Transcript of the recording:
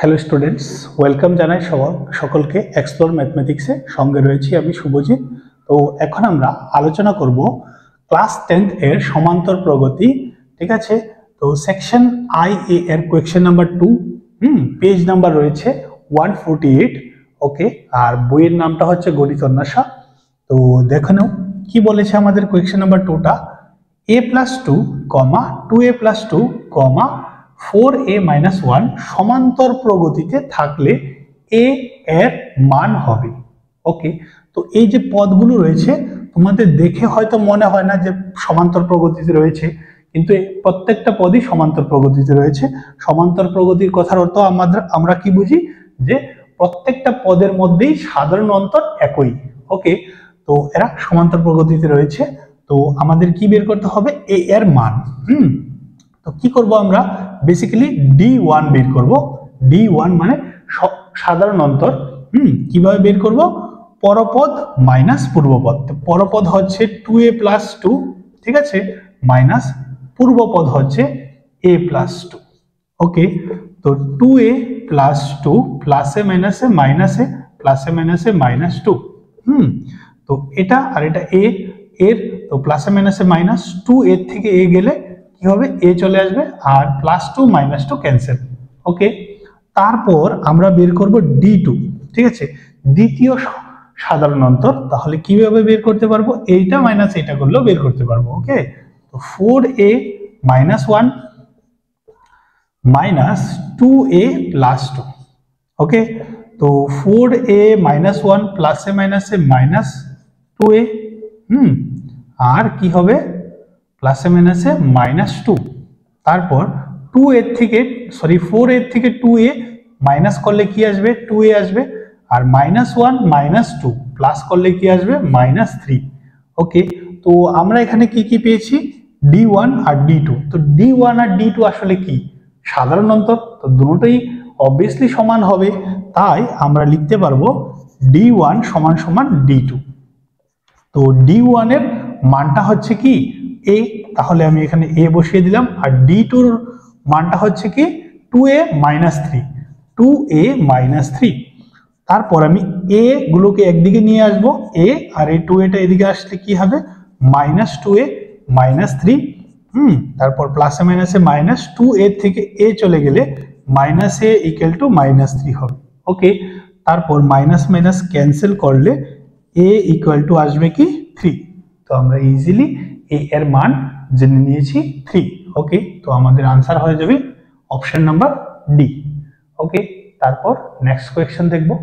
Hello students, welcome জানাই সকলকে explore ম্যাথমেটিক্সে। সঙ্গে রয়েছি আমি শুভজিৎ। তো এখন আমরা আলোচনা করব ক্লাস 10th এর সমান্তর প্রগতি। ঠিক আছে, তো সেকশন আই এ এর কোয়েশ্চেন নাম্বার 2, পেজ নাম্বার রয়েছে 148। ওকে, আর বইয়ের নামটা হচ্ছে গণিত অন্বেষা। তো দেখে নাও কি বলেছে আমাদের কোয়েশ্চেন নাম্বার 2টা। a+2, 2a+2, 4a-1 সমান্তর প্রগতিতে থাকলে a এর মান হবে। ওকে, তো এই যে পদগুলো রয়েছে তোমাদের দেখে হয়তো মনে হয় না যে সমান্তর প্রগতিতে রয়েছে, কিন্তু প্রত্যেকটা পদই সমান্তর প্রগতিতে রয়েছে। সমান্তর প্রগতির কথার অর্থ আমরা কি বুঝি, যে প্রত্যেকটা পদের মধ্যেই সাধারণ অন্তর একই। ওকে, তো এরা সমান্তর প্রগতিতে রয়েছে। তো আমাদের কি বের করতে হবে, a এর মান। তো কি করব আমরা, বেসিক্যালি d1 বের করব। d1 মানে সাধারণ অন্তর। কিভাবে বের করব, পরপদ মাইনাস পূর্বপদ। পরপদ হচ্ছে 2a+2, ঠিক আছে, মাইনাস পূর্বপদ হচ্ছে a+2। ওকে, তো 2a+2 প্লাসে মাইনাসে মাইনাসে, প্লাসে মাইনাসে -2। তো এটা আর এটা a এর, তো প্লাসে মাইনাসে -2, এর থেকে a গেলে কি হবে, a চলে আসবে, আর +2 -2 ক্যান্সেল। ওকে, তারপর আমরা বের করব d2। ঠিক আছে, দ্বিতীয় সাধারণ অন্তর। তাহলে কিভাবে বের করতে পারবো, এইটা মাইনাস এটা করলেও বের করতে পারবো। ওকে, তো 4a-1 মাইনাস 2a+2। ওকে, তো 4a-1 প্লাসে মাইনাসে -2a, আর কি হবে, প্লাসে মাইনাসে -2। তারপর 4 এর থেকে 2a মাইনাস করলে কি আসবে, 2a আসবে, আর -1 -2 প্লাস করলে কি আসবে, -3। ওকে, তো আমরা এখানে কি কি পেয়েছি, d1 আর d2। তো d1 আর d2 আসলে কি, সাধারণ অন্তর। তো দুটোই অবভিয়াসলি সমান হবে, তাই আমরা লিখতে পারবো d1 সমান সমান d2। তো d1 এর মানটা হচ্ছে কি a, তাহলে আমি এখানে a বসিয়ে দিলাম, আর d2 এর মানটা হচ্ছে কি 2a-3। তারপর আমি a গুলোকে একদিকে নিয়ে আসব, a আর এই 2a টা এদিকে আসলে কি হবে, -2a -3। তারপর প্লাসে মাইনাসে -2a থেকে a চলে গেলে -a = -3 হবে। ওকে, তারপর মাইনাস মাইনাস ক্যান্সেল করলে a = আসবে কি 3। তো আমরা ইজিলি a এর মান জেনে নিয়েছি 3। ওকে, তো আমাদের আনসার হয়ে যাবে অপশন নাম্বার ডি। ওকে, তারপর নেক্সট কোয়েশ্চেন দেখবো।